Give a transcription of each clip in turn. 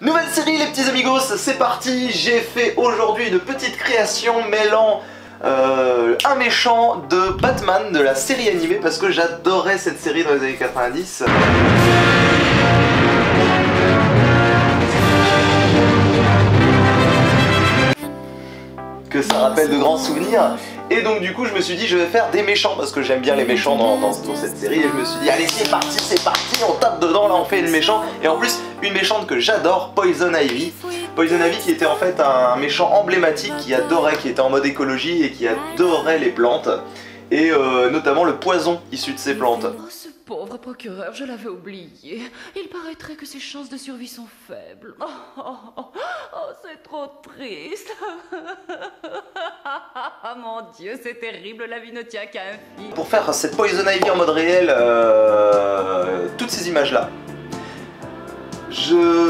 Nouvelle série les petits amigos, c'est parti. J'ai fait aujourd'hui une petite création mêlant un méchant de Batman de la série animée parce que j'adorais cette série dans les années 90. Que ça rappelle de grands souvenirs. Et donc du coup je me suis dit je vais faire des méchants parce que j'aime bien les méchants dans cette série. Et je me suis dit allez c'est parti, on tape dedans, là on fait une méchante. Et en plus une méchante que j'adore, Poison Ivy. Poison Ivy qui était en fait un méchant emblématique qui était en mode écologie et qui adorait les plantes. Et notamment le poison issu de ces plantes. Oh, ce pauvre procureur, je l'avais oublié. Il paraîtrait que ses chances de survie sont faibles. Oh, c'est trop triste. Mon Dieu, c'est terrible, la vie ne tient qu'à un fil. Pour faire cette Poison Ivy en mode réel, toutes ces images-là,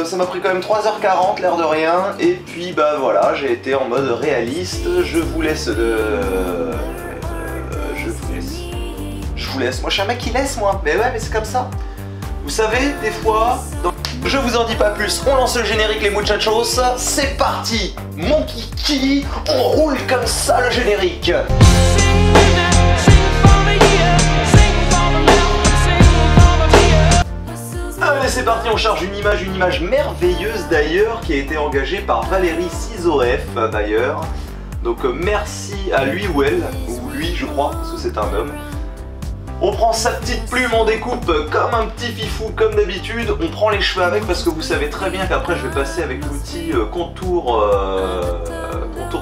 ça m'a pris quand même 3h40, l'air de rien. Et puis bah voilà, j'ai été en mode réaliste. Je vous laisse moi je suis un mec qui laisse moi, mais ouais mais c'est comme ça. Vous savez, des fois, donc, je vous en dis pas plus, on lance le générique les muchachos, c'est parti. Mon kiki, on roule comme ça le générique. Allez c'est parti, on charge une image merveilleuse d'ailleurs, qui a été engagée par Valérie Cisoref d'ailleurs. Donc merci à lui ou elle, ou lui je crois, parce que c'est un homme. On prend sa petite plume, on découpe comme un petit fifou comme d'habitude, on prend les cheveux avec parce que vous savez très bien qu'après je vais passer avec l'outil contour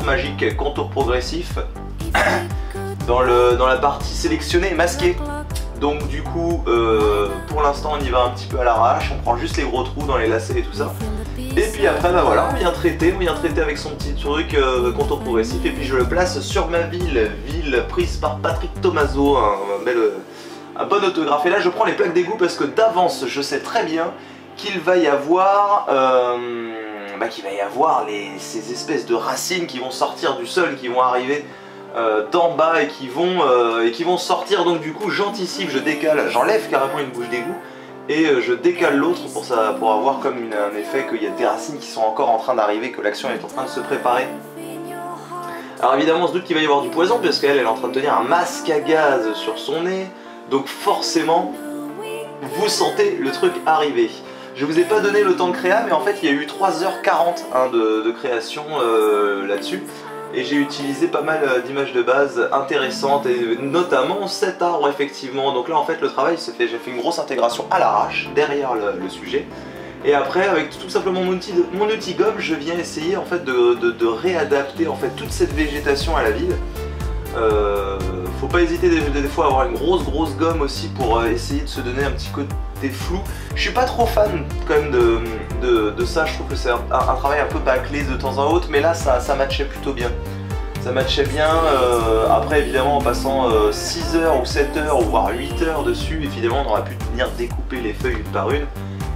magique, contour progressif dans la partie sélectionnée et masquée. Donc du coup pour l'instant on y va un petit peu à l'arrache, on prend juste les gros trous dans les lacets et tout ça. Et puis après bah voilà, on vient traiter avec son petit truc contour progressif et puis je le place sur ma ville prise par Patrick Tomaso, un bon autographe. Et là je prends les plaques d'égout parce que d'avance je sais très bien qu'il va y avoir ces espèces de racines qui vont sortir du sol, qui vont arriver d'en bas et qui vont sortir. Donc du coup j'anticipe, je décale, j'enlève carrément une bouche d'égout et je décale l'autre pour avoir comme un effet qu'il y a des racines qui sont encore en train d'arriver, que l'action est en train de se préparer. Alors évidemment on se doute qu'il va y avoir du poison parce qu'elle est en train de tenir un masque à gaz sur son nez, donc forcément vous sentez le truc arriver. Je vous ai pas donné le temps de créa mais en fait il y a eu 3h40 de création là-dessus. Et j'ai utilisé pas mal d'images de base intéressantes et notamment cet arbre effectivement. Donc là en fait le travail se fait, j'ai fait une grosse intégration à l'arrache derrière le sujet. Et après avec tout simplement mon outil gomme, je viens essayer en fait de réadapter en fait toute cette végétation à la ville. Faut pas hésiter des fois à avoir une grosse gomme aussi pour essayer de se donner un petit côté flou. Je suis pas trop fan quand même de ça, je trouve que c'est un travail un peu bâclé de temps en autre, mais là ça matchait plutôt bien. Ça matchait bien, après évidemment en passant 6 heures ou 7 heures ou voire 8 heures dessus, évidemment on aurait pu venir découper les feuilles une par une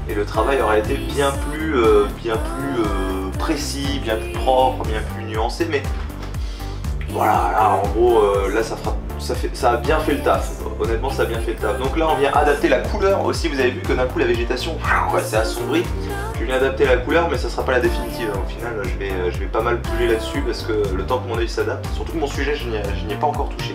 et le travail aurait été bien plus précis, bien plus propre, bien plus nuancé, mais voilà, là en gros, là ça a bien fait le taf, honnêtement ça a bien fait le taf. Donc là on vient adapter la couleur aussi, vous avez vu que d'un coup la végétation, c'est assombri. Je viens adapter la couleur mais ça sera pas la définitive, au final je vais pas mal bouger là-dessus parce que le temps que mon œil s'adapte, surtout que mon sujet je n'y ai pas encore touché.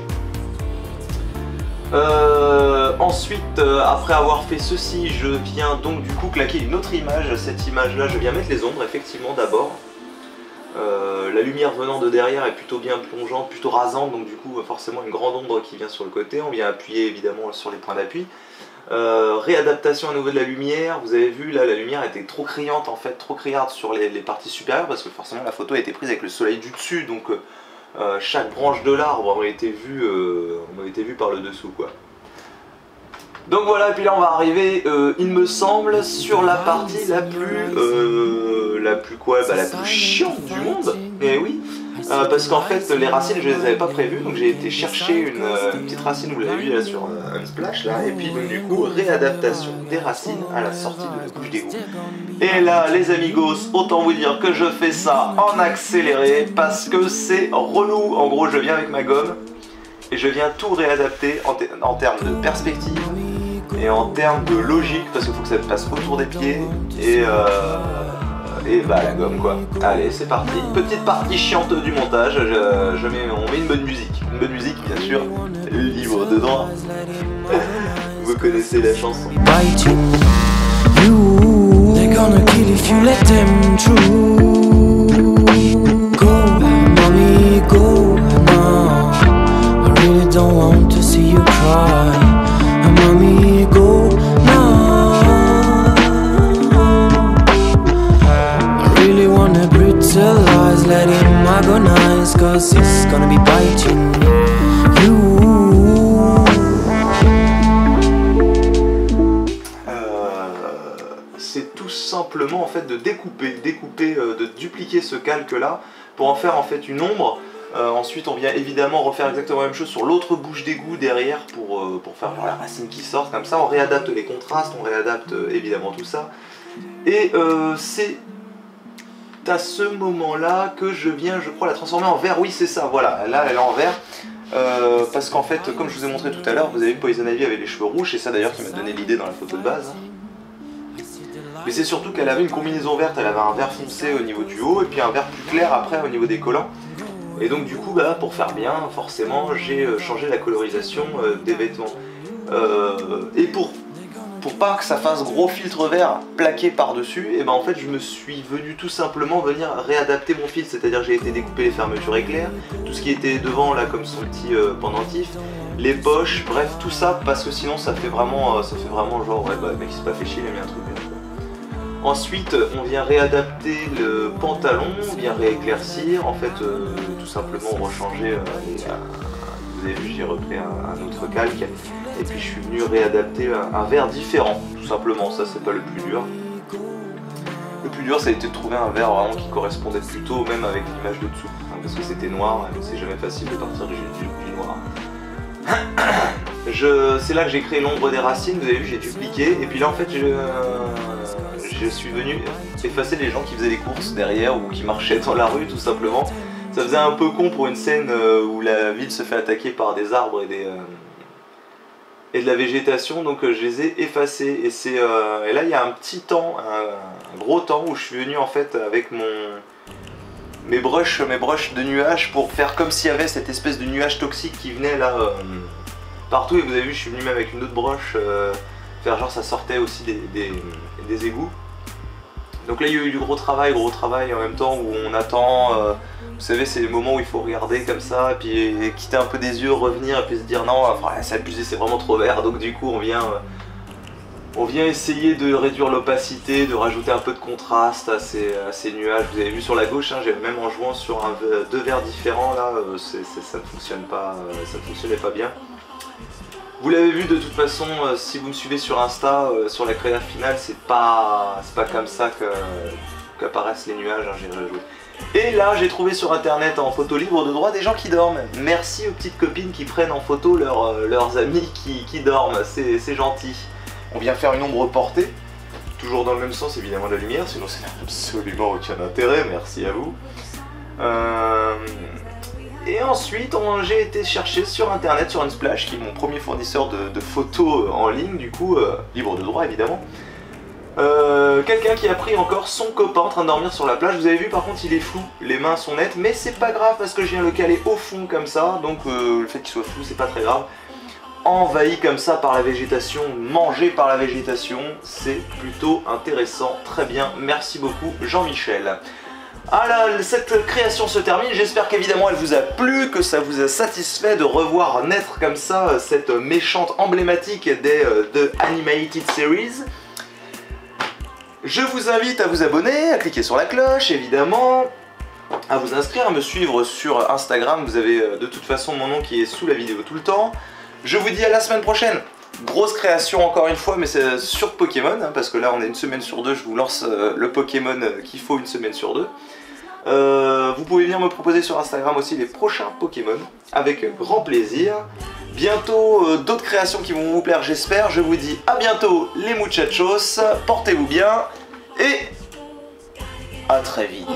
Ensuite, après avoir fait ceci, je viens donc du coup claquer une autre image. Cette image là, je viens mettre les ombres effectivement d'abord. La lumière venant de derrière est plutôt bien plongeante, plutôt rasante, donc du coup forcément une grande ombre qui vient sur le côté. On vient appuyer évidemment sur les points d'appui. Réadaptation à nouveau de la lumière, vous avez vu là la lumière était trop criante en fait, trop criarde sur les parties supérieures parce que forcément la photo a été prise avec le soleil du dessus, donc chaque branche de l'arbre aurait été vue par le dessous quoi. Donc voilà, et puis là on va arriver, il me semble, sur la partie la plus chiante du monde. Et oui, parce qu'en fait les racines je les avais pas prévues, donc j'ai été chercher une petite racine, vous l'avez vu là sur un splash là, et puis donc du coup réadaptation des racines à la sortie de la bouche d'égout. Et là les amigos, autant vous dire que je fais ça en accéléré parce que c'est relou. En gros je viens avec ma gomme et je viens tout réadapter en termes de perspective et en termes de logique parce qu'il faut que ça passe autour des pieds et bah à la gomme quoi. Allez, c'est parti. Petite partie chiante du montage. On met une bonne musique. Une bonne musique, bien sûr. Libre de droit. Vous connaissez la chanson. They're gonna kill if you let them through. Go, mommy, go now. I really don't want to see you cry. Mommy, go now. I really wanna brutalize, let him agonize, cause it's gonna be biting you. C'est tout simplement en fait de découper, de dupliquer ce calque là pour en faire en fait une ombre. Ensuite on vient évidemment refaire exactement la même chose sur l'autre bouche d'égout derrière pour faire genre la racine qui sort comme ça. On réadapte les contrastes, on réadapte évidemment tout ça. Et c'est à ce moment là que je viens, je crois, la transformer en vert. Oui c'est ça, voilà, là elle est en vert. Parce qu'en fait, comme je vous ai montré tout à l'heure, vous avez vu Poison Ivy avait les cheveux rouges, c'est ça d'ailleurs qui m'a donné l'idée dans la photo de base. Mais c'est surtout qu'elle avait une combinaison verte, elle avait un vert foncé au niveau du haut et puis un vert plus clair après au niveau des collants. Et donc du coup, bah, pour faire bien, forcément, j'ai changé la colorisation des vêtements. Et pour pas que ça fasse gros filtre vert plaqué par-dessus, et ben en fait je me suis venu tout simplement venir réadapter mon fil, c'est-à-dire j'ai été découper les fermetures éclairs, tout ce qui était devant là comme son petit pendentif, les poches, bref tout ça parce que sinon ça fait vraiment genre ouais bah le mec il s'est pas fait chier, il a mis un truc. Ensuite on vient réadapter le pantalon, on vient rééclaircir, en fait tout simplement rechanger vous avez vu j'ai repris un autre calque et puis je suis venu réadapter un verre différent tout simplement, ça c'est pas le plus dur. Le plus dur ça a été de trouver un verre vraiment qui correspondait plutôt même avec l'image de dessous hein, parce que c'était noir et c'est jamais facile de partir du noir. C'est là que j'ai créé l'ombre des racines, vous avez vu j'ai dupliqué et puis là en fait je suis venu effacer les gens qui faisaient les courses derrière ou qui marchaient dans la rue tout simplement. Ça faisait un peu con pour une scène où la ville se fait attaquer par des arbres et de la végétation, donc je les ai effacés. Et là il y a un petit temps, un gros temps où je suis venu en fait avec mes brushes de nuages pour faire comme s'il y avait cette espèce de nuage toxique qui venait là partout. Et vous avez vu, je suis venu même avec une autre broche faire genre ça sortait aussi des égouts. Donc là il y a eu du gros travail en même temps où on attend, vous savez c'est les moments où il faut regarder comme ça, et puis quitter un peu des yeux, revenir et puis se dire non, enfin c'est abusé, c'est vraiment trop vert, donc du coup on vient essayer de réduire l'opacité, de rajouter un peu de contraste à ces nuages. Vous avez vu sur la gauche, hein, j'ai même en jouant sur deux verres différents là, ça ne fonctionne pas, ça ne fonctionnait pas bien. Vous l'avez vu de toute façon, si vous me suivez sur Insta, sur la créa finale, c'est pas comme ça qu'apparaissent les nuages, hein, j'ai rejoué. Et là, j'ai trouvé sur internet en photo libre de droit des gens qui dorment. Merci aux petites copines qui prennent en photo leurs amis qui dorment, c'est gentil. On vient faire une ombre portée, toujours dans le même sens évidemment de la lumière, sinon c'est absolument aucun intérêt, merci à vous. Et ensuite, j'ai été chercher sur internet, sur Unsplash, qui est mon premier fournisseur de photos en ligne, du coup, libre de droit évidemment. Quelqu'un qui a pris encore son copain en train de dormir sur la plage. Vous avez vu, par contre, il est flou, les mains sont nettes, mais c'est pas grave parce que je viens le caler au fond comme ça, donc le fait qu'il soit flou, c'est pas très grave. Envahi comme ça par la végétation, mangé par la végétation, c'est plutôt intéressant. Très bien, merci beaucoup Jean-Michel. Voilà, cette création se termine, j'espère qu'évidemment elle vous a plu, que ça vous a satisfait de revoir naître comme ça cette méchante emblématique de Animated Series. Je vous invite à vous abonner, à cliquer sur la cloche évidemment, à vous inscrire, à me suivre sur Instagram, vous avez de toute façon mon nom qui est sous la vidéo tout le temps. Je vous dis à la semaine prochaine. Grosse création encore une fois, mais c'est sur Pokémon, hein, parce que là on est une semaine sur deux, je vous lance le Pokémon qu'il faut une semaine sur deux. Vous pouvez venir me proposer sur Instagram aussi les prochains Pokémon, avec grand plaisir. Bientôt d'autres créations qui vont vous plaire j'espère. Je vous dis à bientôt les muchachos, portez-vous bien et à très vite.